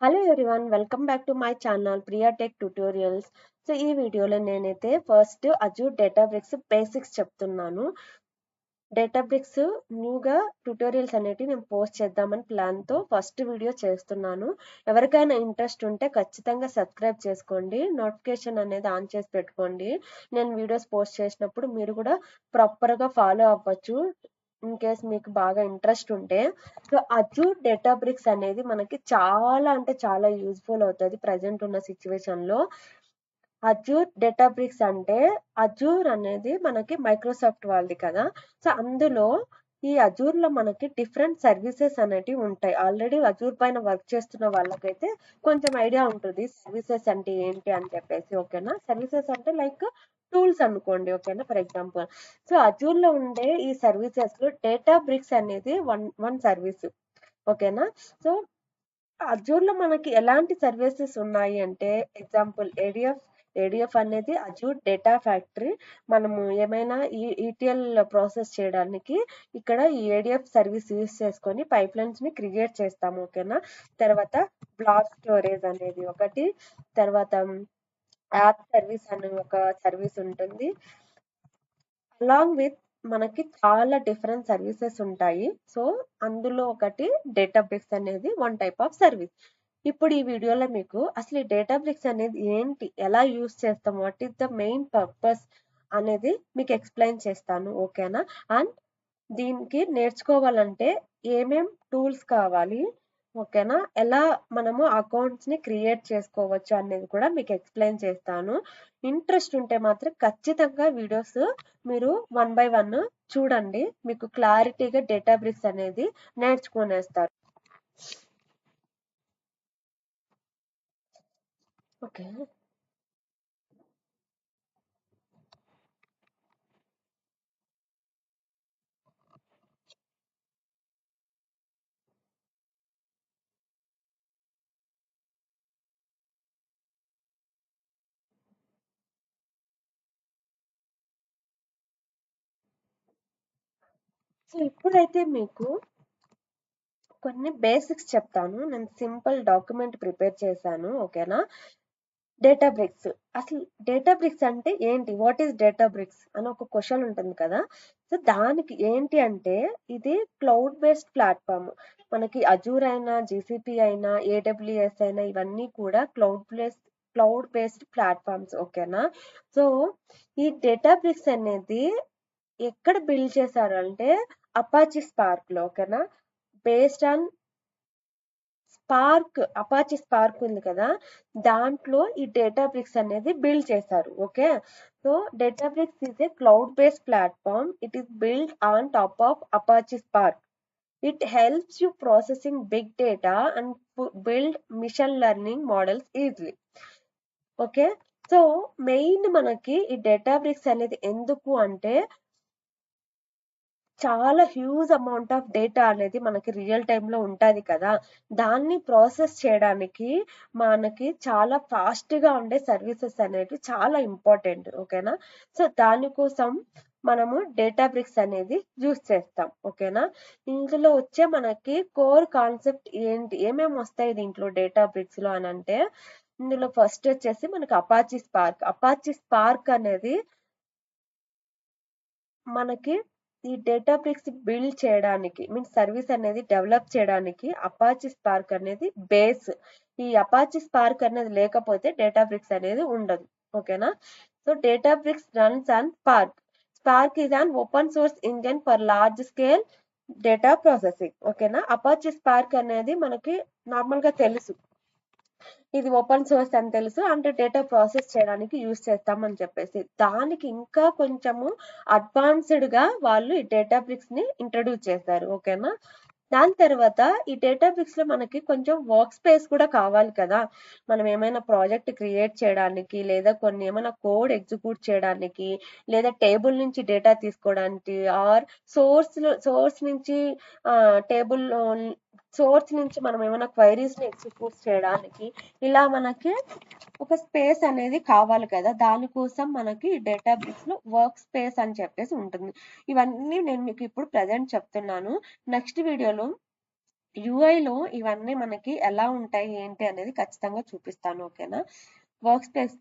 Hello everyone, welcome back to my channel Priya tech tutorials. So ఈ వీడియోలో నేనైతే first Azure డేటాబ్రిక్స్ basics చెప్తున్నాను. డేటాబ్రిక్స్ న్యూగా ట్యూటోరియల్స్ అనేటివి నేను పోస్ట్ చేద్దామని ప్లాన్తో ఫస్ట్ వీడియో చేస్తున్నాను. ఎవరికైనా ఇంట్రెస్ట్ ఉంటే ఖచ్చితంగా సబ్స్క్రైబ్ చేసుకోండి, నోటిఫికేషన్ అనేది ఆన్ చేసి పెట్టుకోండి. నేను వీడియోస్ పోస్ట్ చేసినప్పుడు మీరు కూడా ప్రాపర్గా ఫాలో అవ్వచ్చు ఇన్ కేస్ మీకు బాగా ఇంట్రెస్ట్ ఉంటే. సో అజూర్ డేటాబ్రిక్స్ అనేది మనకి చాలా అంటే చాలా యూజ్ఫుల్ అవుతుంది ప్రజెంట్ ఉన్న సిచ్యువేషన్ లో. అజూర్ డేటాబ్రిక్స్ అంటే అజూర్ అనేది మనకి మైక్రోసాఫ్ట్ వాళ్ళది కదా. సో అందులో ఈ అజూర్ లో మనకి డిఫరెంట్ సర్వీసెస్ అనేటివి ఉంటాయి. ఆల్రెడీ అజూర్ పైన వర్క్ చేస్తున్న వాళ్ళకైతే కొంచెం ఐడియా ఉంటుంది సర్వీసెస్ అంటే ఏంటి అని చెప్పేసి. ఓకేనా, సర్వీసెస్ అంటే లైక్ టూల్స్ అనుకోండి. ఓకేనా, ఫర్ ఎగ్జాంపుల్ సో అజూర్ లో ఉండే ఈ సర్వీసెస్ లో డేటాబ్రిక్స్ అనేది వన్ సర్వీస్. ఓకేనా, సో అజూర్ లో మనకి ఎలాంటి సర్వీసెస్ ఉన్నాయి అంటే ఎగ్జాంపుల్ ఏడిఎఫ్ అనేది అజూర్ డేటా ఫ్యాక్టరీ. మనము ఏమైనా ఈ ఈటీఎల్ ప్రాసెస్ చేయడానికి ఇక్కడ ఈ ఏడిఎఫ్ సర్వీస్ యూస్ చేసుకొని పైప్ లైన్స్ ని క్రియేట్ చేస్తాము. ఓకేనా, తర్వాత బ్లాక్ స్టోరేజ్ అనేది ఒకటి, తర్వాత యాప్ సర్వీస్ అనే ఒక సర్వీస్ ఉంటుంది. అలాంగ్ విత్ మనకి చాలా డిఫరెంట్ సర్వీసెస్ ఉంటాయి. సో అందులో ఒకటి డేటాబ్రిక్స్ అనేది వన్ టైప్ ఆఫ్ సర్వీస్. ఇప్పుడు ఈ వీడియోలో మీకు అసలు ఈ డేటాబ్రిక్స్ అనేది ఏంటి, ఎలా యూస్ చేస్తాం, what is the main purpose అనేది మీకు ఎక్స్ప్లెయిన్ చేస్తాను. ఓకేనా, అండ్ దీనికి నేర్చుకోవాలంటే ఏమేం టూల్స్ కావాలి, ఓకేనా, ఎలా మనము అకౌంట్స్ ని క్రియేట్ చేసుకోవచ్చు అనేది కూడా మీకు ఎక్స్ప్లెయిన్ చేస్తాను. ఇంట్రెస్ట్ ఉంటే మాత్రం ఖచ్చితంగా వీడియోస్ మీరు 1 by 1 చూడండి, మీకు క్లారిటీగా డేటాబ్రిక్స్ అనేది నేర్చుకునేస్తారు. ఓకే, సో ఇప్పుడైతే మీకు కొన్ని బేసిక్స్ చెప్తాను. నేను సింపుల్ డాక్యుమెంట్ ప్రిపేర్ చేశాను. ఓకేనా, డేటాబ్రిక్స్ అసలు డేటాబ్రిక్స్ అంటే ఏంటి, వాట్ ఈస్ డేటాబ్రిక్స్ అని ఒక క్వశ్చన్ ఉంటుంది కదా. సో దానికి ఏంటి అంటే ఇది క్లౌడ్ బేస్డ్ ప్లాట్ఫామ్. మనకి అజూర్ అయినా జీసీపీ అయినా ఏడబ్ల్యూఎస్ అయినా ఇవన్నీ కూడా క్లౌడ్ బేస్డ్ ప్లాట్ఫామ్స్. ఓకేనా, సో ఈ డేటాబ్రిక్స్ అనేది ఎక్కడ బిల్డ్ చేశారు అంటే అపాచీ స్పార్క్ లో. ఓకేనా, బేస్డ్ ఆన్ అపాచీ స్పార్క్ ఉంది కదా, దాంట్లో ఈ డేటాబ్రిక్స్ అనేది బిల్డ్ చేశారు. Okay, so Databricks is a cloud based platform. It is build on top of Apache Spark. It helps you processing big data and build machine learning models easily. Okay, so main మనకి ఈ డేటాబ్రిక్స్ అనేది ఎందుకు అంటే చాలా huge amount of data అనేది మనకి real time లో ఉంటది కదా, దాన్ని ప్రాసెస్ చేయడానికి మనకి చాలా ఫాస్ట్ గా ఉండే సర్వీసెస్ అనేవి చాలా ఇంపార్టెంట్. ఓకేనా, సో దానికోసం మనము డేటాబ్రిక్స్ అనేది యూస్ చేస్తాం. ఓకేనా, ఇందులో వచ్చే మనకి కోర్ కాన్సెప్ట్ ఏంటి, ఏమేమి వస్తాయి దీంట్లో డేటాబ్రిక్స్ లో అని అంటే ఇందులో ఫస్ట్ వచ్చేసి మనకి అపాచీ స్పార్క్ అనేది మనకి ఈ డేటాబ్రిక్స్ బిల్డ్ చేయడానికి మీన్స్ సర్వీస్ అనేది డెవలప్ చేయడానికి అపాచీ స్పార్క్ అనేది బేస్. ఈ అపాచీ స్పార్క్ అనేది లేకపోతే డేటాబ్రిక్స్ అనేది ఉండదు. ఓకేనా, so Databricks runs on Spark is an open source engine for large scale data processing. ఓకేనా, అపాచీ స్పార్క్ అనేది మనకి నార్మల్ గా తెలుసు, ఇది ఓపెన్ సోర్స్ అని తెలుసు, అంటే డేటా ప్రాసెస్ చేయడానికి యూజ్ చేస్తామని చెప్పేసి. దానికి ఇంకా కొంచెము అడ్వాన్స్డ్ గా వాళ్ళు ఈ డేటాబ్రిక్స్ ని ఇంట్రడ్యూస్ చేశారు. ఓకేనా, దాని తర్వాత ఈ డేటాబ్రిక్స్ లో మనకి కొంచెం వర్క్ స్పేస్ కూడా కావాలి కదా, మనం ఏమైనా ప్రాజెక్ట్ క్రియేట్ చేయడానికి లేదా కొన్ని ఏమైనా కోడ్ ఎగ్జిక్యూట్ చేయడానికి లేదా టేబుల్ నుంచి డేటా తీసుకోవడానికి ఆర్ సోర్స్ నుంచి టేబుల్ సోర్స్ నుంచి మనం ఏమైనా క్వైరీస్ ని ఎగ్జిక్యూట్ చేయడానికి ఇలా మనకి ఒక స్పేస్ అనేది కావాలి కదా, దానికోసం మనకి డేటాబ్రిక్స్ లో వర్క్ స్పేస్ అని చెప్పేసి ఉంటుంది. ఇవన్నీ నేను మీకు ఇప్పుడు ప్రజెంట్ చెప్తున్నాను. నెక్స్ట్ వీడియోలో యూఐలో ఇవన్నీ మనకి ఎలా ఉంటాయి ఏంటి అనేది ఖచ్చితంగా చూపిస్తాను. ఓకేనా? Work space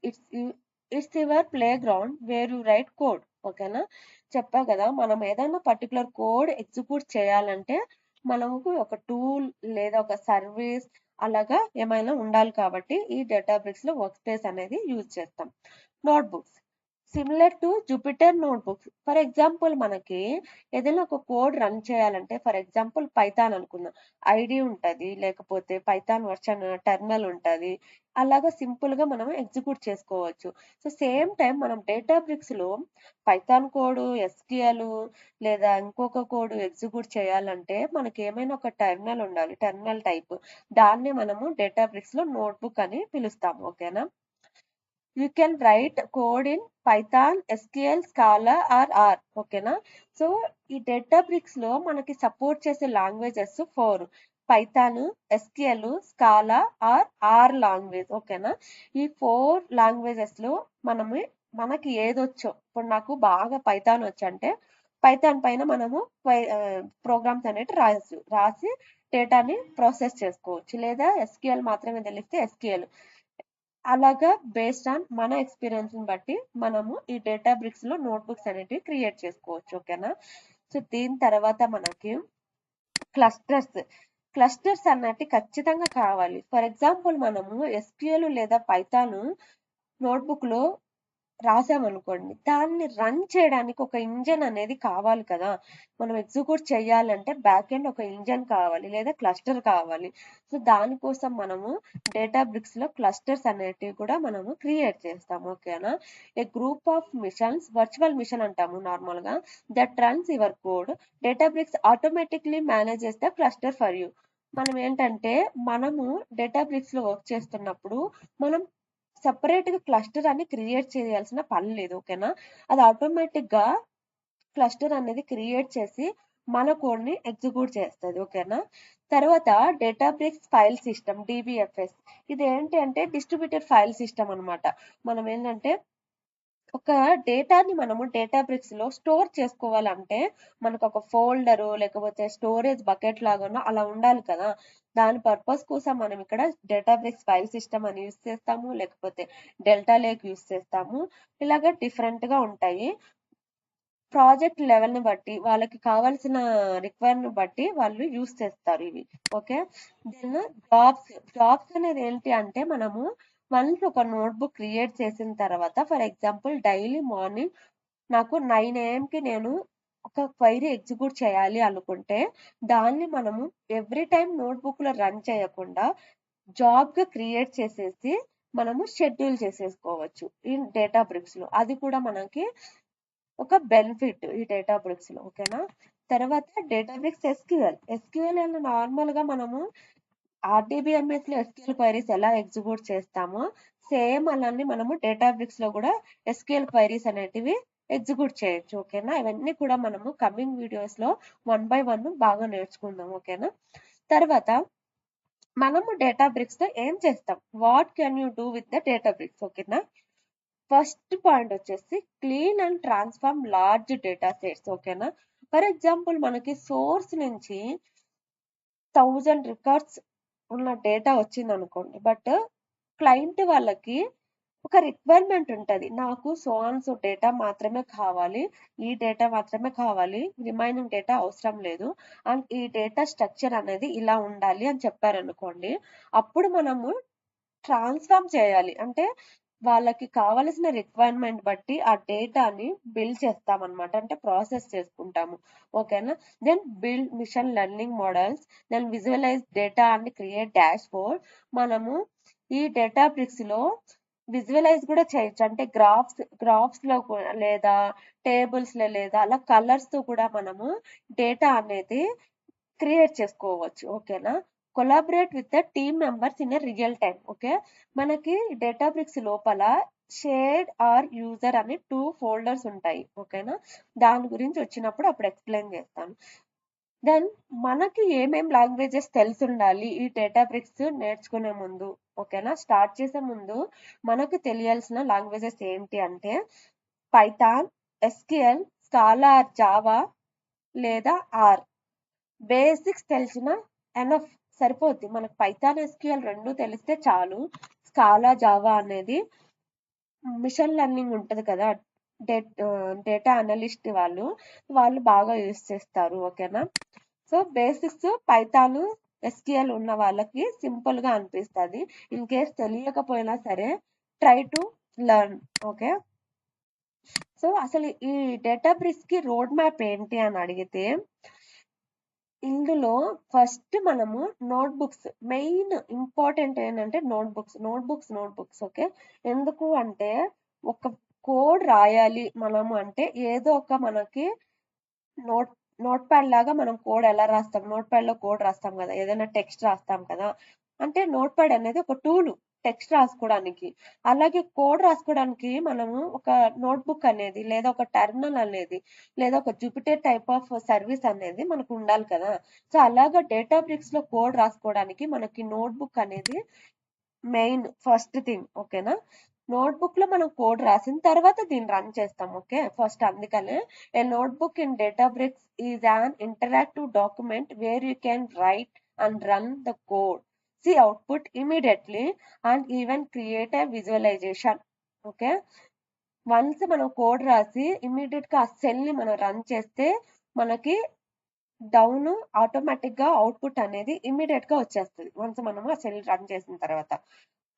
it's your play ground where you right code. ఓకేనా? చెప్పా కదా, మనం ఏదైనా పర్టికులర్ కోడ్ ఎగ్జిక్యూట్ చేయాలంటే మనకు ఒక టూల్ లేదా ఒక సర్వీస్ అలాగా ఏమైనా ఉండాలి కాబట్టి ఈ డేటాబ్రిక్స్ లో వర్క్ స్పేస్ అనేది యూజ్ చేస్తాం. Notebooks similar to Jupiter notebooks. For example మనకి ఏదైనా ఒక కోడ్ రన్ చేయాలంటే, ఫర్ ఎగ్జాంపుల్ పైథాన్ అనుకుందాం, ఐడి ఉంటది, లేకపోతే పైథాన్ వర్షన్ టెర్మినల్ ఉంటది. అలాగా సింపుల్ గా మనం ఎగ్జిక్యూట్ చేసుకోవచ్చు. సో సేమ్ టైం మనం డేటాబ్రిక్స్ లో పైథాన్ కోడ్, ఎస్క్యూఎల్ లేదా ఇంకొక కోడ్ ఎగ్జిక్యూట్ చేయాలంటే మనకి ఏమైనా ఒక టెర్మినల్ ఉండాలి, టెర్మినల్ టైప్. దాన్ని మనము డేటాబ్రిక్స్ లో నోట్బుక్ అని పిలుస్తాము. ఓకేనా? You can write code in Python, SQL, Scala or R. ఓకేనా? సో ఈ డేటాబ్రిక్స్ లో మనకి సపోర్ట్ చేసే languages 4: Python, SQL, Scala or R language. ఓకేనా? ఈ 4 లాంగ్వేజెస్ లో మనకి ఏదొచ్చో, ఇప్పుడు నాకు బాగా పైథాన్ వచ్చంటే పైథాన్ పైన మనము ప్రోగ్రామ్స్ అనేవి రాసి డేటాని ప్రాసెస్ చేసుకోవచ్చు. లేదా ఎస్క్యూఎల్ మాత్రమే తెలిస్తే ఎస్క్యూఎల్. అలాగా బేస్డ్ ఆన్ మన ఎక్స్పీరియన్స్ ని బట్టి మనము ఈ డేటాబ్రిక్స్ లో నోట్బుక్స్ అనేటివి క్రియేట్ చేసుకోవచ్చు. ఓకేనా? సో దీని తర్వాత మనకి క్లస్టర్స్ అన్నట్టు ఖచ్చితంగా కావాలి. ఫర్ ఎగ్జాంపుల్ మనము ఎస్క్యూఎల్ లేదా పైథాన్ నోట్బుక్ లో రాసామనుకోండి, దాన్ని రన్ చేయడానికి ఒక ఇంజన్ అనేది కావాలి కదా. మనం ఎగ్జిక్యూట్ చేయాలంటే బ్యాక్ ఎండ్ ఒక ఇంజన్ కావాలి లేదా క్లస్టర్ కావాలి. సో దానికోసం మనము డేటాబ్రిక్స్ లో క్లస్టర్స్ అనేటివి కూడా మనము క్రియేట్ చేస్తాము. ఓకేనా? A group of machines, virtual machine అంటాము నార్మల్ గా, that runs your code. Databricks automatically manages the cluster for you. మనం ఏంటంటే మనము డేటాబ్రిక్స్ లో వర్క్ చేస్తున్నప్పుడు మనం సెపరేట్ గా క్లస్టర్ అని క్రియేట్ చేయాల్సిన పని లేదు. ఓకేనా? అది ఆటోమేటిక్ గా క్లస్టర్ అనేది క్రియేట్ చేసి మన కోడ్ ని ఎగ్జిక్యూట్ చేస్తుంది. ఓకేనా? తర్వాత డేటాబ్రిక్స్ ఫైల్ సిస్టమ్, డిబిఎఫ్ఎస్. ఇది ఏంటి అంటే డిస్ట్రిబ్యూటెడ్ ఫైల్ సిస్టమ్ అన్నమాట. మనం ఏంటంటే ఒక డేటాని మనము డేటాబ్రిక్స్ లో స్టోర్ చేసుకోవాలంటే మనకు ఒక ఫోల్డర్ లేకపోతే స్టోరేజ్ బకెట్ లాగానో అలా ఉండాలి కదా. దాని పర్పస్ కోసం మనం ఇక్కడ డేటాబ్రిక్స్ ఫైల్ సిస్టమ్ అని యూస్ చేస్తాము, లేకపోతే డెల్టా లేక్ యూస్ చేస్తాము. ఇలాగ డిఫరెంట్ గా ఉంటాయి. ప్రాజెక్ట్ లెవెల్ ని బట్టి వాళ్ళకి కావాల్సిన రిక్వైర్మెంట్ బట్టి వాళ్ళు యూస్ చేస్తారు ఇవి. ఓకే? దెన్ జాబ్స్ అనేది ఏంటి అంటే మనము వన్స్ ఒక నోట్బుక్ క్రియేట్ చేసిన తర్వాత, ఫర్ ఎగ్జాంపుల్ డైలీ మార్నింగ్ నాకు 9 AM కి నేను ఒక క్వైరీ ఎగ్జిక్యూట్ చేయాలి అనుకుంటే దాన్ని మనము ఎవ్రీ టైం నోట్బుక్ లో రన్ చేయకుండా జాబ్ గా క్రియేట్ చేసేసి మనము షెడ్యూల్ చేసేసుకోవచ్చు ఈ డేటాబ్రిక్స్ లో. అది కూడా మనకి ఒక బెనిఫిట్ ఈ డేటాబ్రిక్స్ లో. ఓకేనా? తర్వాత డేటాబ్రిక్స్ ఎస్క్యూఎల్ అని నార్మల్ గా మనము ఆర్డీబీఎంఎస్ లో ఎస్క్యూఎల్ క్వైరీస్ ఎలా ఎగ్జిక్యూట్ చేస్తామో సేమ్ అలానే మనము డేటాబ్రిక్స్ లో కూడా ఎస్క్యూఎల్ క్వైరీస్ అనేటివి ఎగ్జిక్యూట్ చేయొచ్చు. ఓకేనా? ఇవన్నీ కూడా మనము కమింగ్ వీడియోస్ లో 1 by 1 బాగా నేర్చుకుందాం. ఓకేనా? తర్వాత మనము డేటాబ్రిక్స్ తో ఏం చేస్తాం, what can you do with the Databricks. ఓకేనా? ఫస్ట్ పాయింట్ వచ్చేసి clean and transform large data sets. ఓకేనా? ఫర్ ఎగ్జాంపుల్ మనకి సోర్స్ నుంచి 1000 రికార్డ్స్ ఉన్న డేటా వచ్చింది అనుకోండి, బట్ క్లయింట్ వాళ్ళకి ఒక రిక్వైర్మెంట్ ఉంటది, నాకు సో అండ్ సో డేటా మాత్రమే కావాలి, ఈ డేటా మాత్రమే కావాలి, రిమైనింగ్ డేటా అవసరం లేదు, అండ్ ఈ డేటా స్ట్రక్చర్ అనేది ఇలా ఉండాలి అని చెప్పారనుకోండి. అప్పుడు మనము ట్రాన్స్ఫార్మ్ చేయాలి. అంటే వాళ్ళకి కావలసిన రిక్వైర్మెంట్ బట్టి ఆ డేటాని బిల్డ్ చేస్తామన్నమాట, అంటే ప్రాసెస్ చేసుకుంటాము. ఓకేనా? Then build machine learning models, then visualize data and create dashboard. మనము ఈ డేటాబ్రిక్స్ లో విజువలైజ్ కూడా చేయొచ్చు, అంటే గ్రాఫ్స్ లో లేదా టేబుల్స్ లో లేదా అలా కలర్స్ తో కూడా మనము డేటా అనేది క్రియేట్ చేసుకోవచ్చు. ఓకేనా? Collaborate with the team members in real time. Okay? మనకి డేటాబ్రిక్స్ లోపల షేర్డ్ ఆర్ యూజర్ అనే 2 ఫోల్డర్స్ ఉంటాయి. ఓకేనా? దాని గురించి వచ్చినప్పుడు అప్పుడు ఎక్స్ప్లెయిన్ చేస్తాను. దెన్ మనకి ఏమేం లాంగ్వేజెస్ తెలిసి ఉండాలి ఈ డేటాబ్రిక్స్ నేర్చుకునే ముందు. ఓకేనా? స్టార్ట్ చేసే ముందు మనకు తెలియాల్సిన లాంగ్వేజెస్ ఏంటి అంటే పైథాన్, ఎస్క్యూఎల్, స్కాలా, జావా లేదా ఆర్. బేసిక్స్ తెలిసిన ఎనఫ్ సరిపోద్ది. మనకు పైథాన్ ఎస్క్యూఎల్ రెండు తెలిస్తే చాలు. స్కాలా జావా అనేది మిషన్ లెర్నింగ్ ఉంటది కదా, డేటా అనలిస్ట్ వాళ్ళు బాగా యూస్ చేస్తారు. ఓకేనా. సో బేసిక్స్ పైథాన్ ఎస్క్యూఎల్ ఉన్న వాళ్ళకి సింపుల్ గా అనిపిస్తుంది. ఇన్ కేస్ తెలియకపోయినా సరే try to learn. Okay. So అసలు ఈ డేటాబ్రిక్స్ కి రోడ్ మ్యాప్ ఏంటి అని అడిగితే, ఇందులో ఫస్ట్ మనము నోట్బుక్స్, మెయిన్ ఇంపార్టెంట్ ఏంటంటే నోట్బుక్స్. ఓకే. ఎందుకు అంటే ఒక కోడ్ రాయాలి మనము అంటే ఏదో ఒక మనకి నోట్ నోట్ ప్యాడ్ లాగా మనం కోడ్ ఎలా రాస్తాం, నోట్ ప్యాడ్ లో కోడ్ రాస్తాం కదా, ఏదైనా టెక్స్ట్ రాస్తాం కదా, అంటే నోట్ ప్యాడ్ అనేది ఒక టూల్ టెక్స్ట్ రాసుకోవడానికి. అలాగే కోడ్ రాసుకోవడానికి మనము ఒక నోట్బుక్ అనేది, లేదా ఒక టెర్మినల్ అనేది, లేదా ఒక జూపిటర్ టైప్ ఆఫ్ సర్వీస్ అనేది మనకు ఉండాలి కదా. సో అలాగా డేటాబ్రిక్స్ లో కోడ్ రాసుకోవడానికి మనకి నోట్బుక్ అనేది మెయిన్ ఫస్ట్ థింగ్. ఓకేనా. నోట్బుక్ లో మనం కోడ్ రాసిన తర్వాత దీన్ని రన్ చేస్తాం. ఓకే. ఫస్ట్ అందుకనే a notebook in Databricks is an interactive document where you can write and run the code, see output immediately and even create a visualization. Okay. Once మనం code రాసి immediate గా ఆ cell ని మనం run చేస్తే మనకి down automatic గా output అనేది ఇమ్మీడియట్ గా వచ్చేస్తుంది వన్స్ మనము ఆ సెల్ రన్ చేసిన తర్వాత.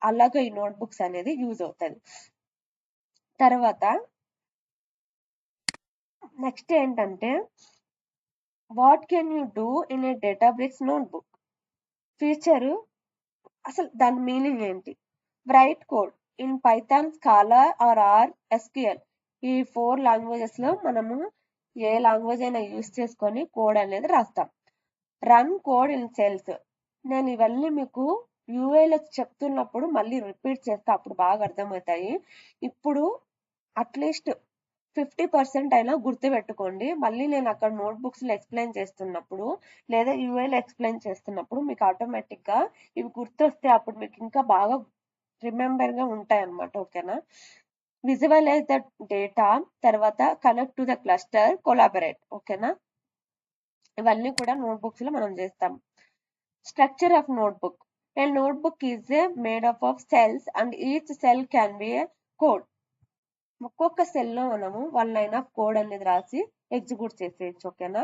అలాగే ఈ నోట్బుక్స్ అనేది యూజ్ అవుతుంది. తర్వాత నెక్స్ట్ ఏంటంటే, what can you do in a Databricks notebook feature, అసలు దాని మీనింగ్ ఏంటి. Write code in Python, Scala or SQL, ఈ 4 లాంగ్వేజెస్ లో మనము ఏ లాంగ్వేజ్ అయినా యూజ్ చేసుకొని కోడ్ అనేది రాస్తాం. రన్ కోడ్ ఇన్ సెల్స్, నేను ఇవన్నీ మీకు యూఐలో చెప్తున్నప్పుడు మళ్ళీ రిపీట్ చేస్తే అప్పుడు బాగా అర్థమవుతాయి. ఇప్పుడు అట్లీస్ట్ 50% అయినా గుర్తుపెట్టుకోండి. మళ్ళీ నేను అక్కడ నోట్బుక్స్ లో ఎక్స్ప్లెయిన్ చేస్తున్నప్పుడు లేదా యూఐలో ఎక్స్ప్లెయిన్ చేస్తున్నప్పుడు మీకు ఆటోమేటిక్ గా ఇవి గుర్తొస్తే అప్పుడు మీకు ఇంకా బాగా రిమెంబర్ గా ఉంటాయి అన్నమాట. ఓకేనా. విజువలైజ్ ద డేటా, తర్వాత connect to the cluster, collaborate. ఓకేనా. ఇవన్నీ కూడా నోట్బుక్స్ లో మనం చేస్తాం. Structure of notebook, A notebook is made up of cells and each cell can be A code. ఒక్కొక్క సెల్ లో మనము 1 లైన్ ఆఫ్ కోడ్ అనేది రాసి ఎగ్జిక్యూట్ చేసేయచ్చు. ఓకేనా.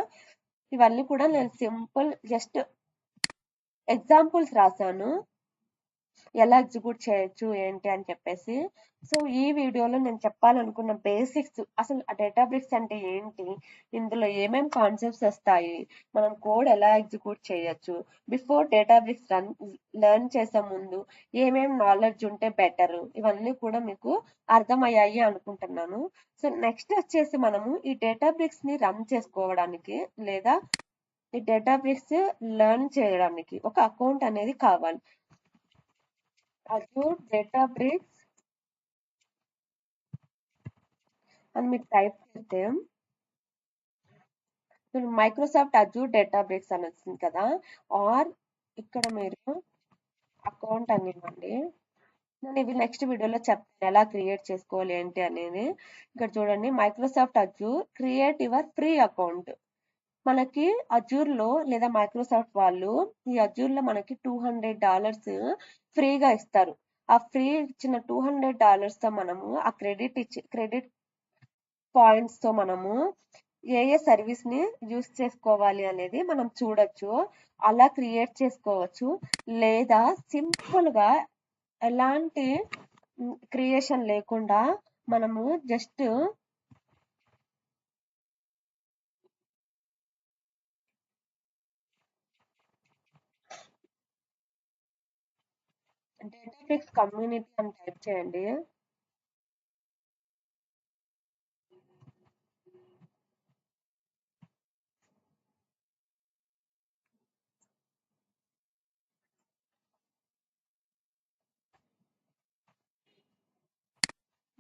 ఇవన్నీ కూడా నేను సింపుల్ జస్ట్ ఎగ్జాంపుల్స్ రాశాను ఎలా ఎగ్జిక్యూట్ చేయొచ్చు ఏంటి అని చెప్పేసి. సో ఈ వీడియోలో నేను చెప్పాలనుకున్న బేసిక్స్, అసలు డేటాబ్రిక్స్ అంటే ఏంటి, ఇందులో ఏమేమి కాన్సెప్ట్స్ వస్తాయి, మనం కోడ్ ఎలా ఎగ్జిక్యూట్ చేయొచ్చు, బిఫోర్ డేటాబ్రిక్స్ లెర్న్ చేసే ముందు ఏమేమి నాలెడ్జ్ ఉంటే బెటర్, ఇవన్నీ కూడా మీకు అర్థమయ్యాయి అనుకుంటున్నాను. సో నెక్స్ట్ వచ్చేసి మనము ఈ డేటాబ్రిక్స్ ని రన్ చేసుకోవడానికి లేదా ఈ డేటాబ్రిక్స్ లెర్న్ చేయడానికి ఒక అకౌంట్ అనేది కావాలి. అజూర్ డేటాబ్రిక్స్ అని మీరు టైప్ చేస్తే మైక్రోసాఫ్ట్ అజూర్ డేటాబ్రిక్స్ అని వచ్చింది కదా, ఆర్ ఇక్కడ మీరు అకౌంట్ అని ఇవ్వండి. నేను ఇవి నెక్స్ట్ వీడియోలో చెప్తాను ఎలా క్రియేట్ చేసుకోవాలి ఏంటి అనేది. ఇక్కడ చూడండి, Microsoft Azure create your free account. మనకి అజూర్ లో లేదా మైక్రోసాఫ్ట్ వాళ్ళు ఈ అజూర్ లో మనకి $200 ఫ్రీగా ఇస్తారు. ఆ ఫ్రీ ఇచ్చిన $200 తో మనము ఆ క్రెడిట్ పాయింట్స్ తో మనము ఏ సర్వీస్ ని యూస్ చేసుకోవాలి అనేది మనం చూడొచ్చు. అలా క్రియేట్ చేసుకోవచ్చు. లేదా సింపుల్ గా ఎలాంటి క్రియేషన్ లేకుండా మనము జస్ట్ డేటాబ్రిక్స్ కమ్యూనిటీ అని టైప్ చేయండి.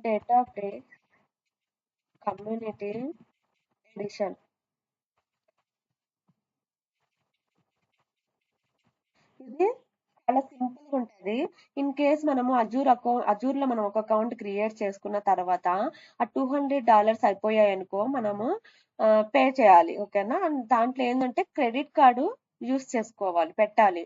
డేటాబ్రిక్స్ కమ్యూనిటీ ఎడిషన్. ఇది చాలా సింపుల్ గా ఉంటది. ఇన్ కేస్ మనము అజూర్ లో మనం ఒక అకౌంట్ క్రియేట్ చేసుకున్న తర్వాత ఆ $200 అయిపోయాయి అనుకో, మనము పే చేయాలి. ఓకేనా. దాంట్లో ఏంటంటే క్రెడిట్ కార్డు యూస్ చేసుకోవాలి, పెట్టాలి.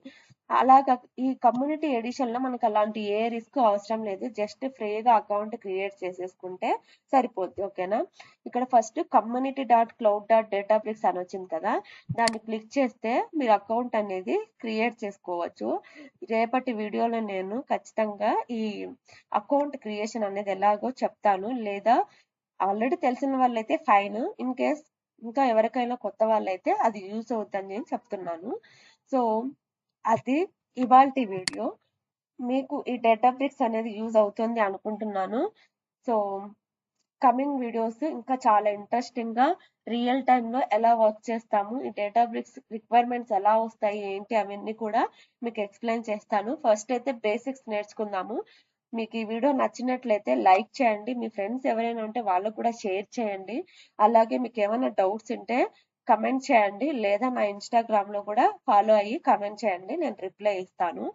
అలాగా ఈ కమ్యూనిటీ ఎడిషన్ లో మనకు అలాంటి ఏ రిస్క్ అవసరం లేదు. జస్ట్ ఫ్రీగా అకౌంట్ క్రియేట్ చేసేసుకుంటే సరిపోద్ది. ఓకేనా? ఇక్కడ ఫస్ట్ community.cloud.databricks అని వచ్చింది కదా, దాన్ని క్లిక్ చేస్తే మీరు అకౌంట్ అనేది క్రియేట్ చేసుకోవచ్చు. రేపటి వీడియోలో నేను ఖచ్చితంగా ఈ అకౌంట్ క్రియేషన్ అనేది ఎలాగో చెప్తాను. లేదా ఆల్రెడీ తెలిసిన వాళ్ళైతే ఫైన్, ఇన్ కేస్ ఇంకా ఎవరికైనా కొత్త వాళ్ళైతే అది యూస్ అవుతుందని నేను చెప్తున్నాను. సో అది ఇవాల్టి వీడియో. మీకు ఈ డేటాబ్రిక్స్ అనేది యూజ్ అవుతుంది అనుకుంటున్నాను. సో కమింగ్ వీడియోస్ ఇంకా చాలా ఇంట్రెస్టింగ్ గా రియల్ టైమ్ లో ఎలా వర్క్ చేస్తాము, ఈ డేటాబ్రిక్స్ రిక్వైర్మెంట్స్ ఎలా వస్తాయి ఏంటి అవన్నీ కూడా మీకు ఎక్స్ప్లెయిన్ చేస్తాను. ఫస్ట్ అయితే బేసిక్స్ నేర్చుకుందాము. మీకు ఈ వీడియో నచ్చినట్లయితే లైక్ చేయండి, మీ ఫ్రెండ్స్ ఎవరైనా ఉంటే వాళ్ళకు కూడా షేర్ చేయండి. అలాగే మీకు ఏమైనా డౌట్స్ ఉంటే కమెంట్ చేయండి, లేదా నా ఇన్స్టాగ్రామ్ లో కూడా ఫాలో అయ్యి కమెంట్ చేయండి, నేను రిప్లై ఇస్తాను.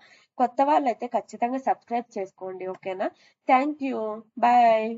కొత్త వాళ్ళైతే ఖచ్చితంగా సబ్స్క్రైబ్ చేసుకోండి. ఓకేనా? Thank you. బాయ్.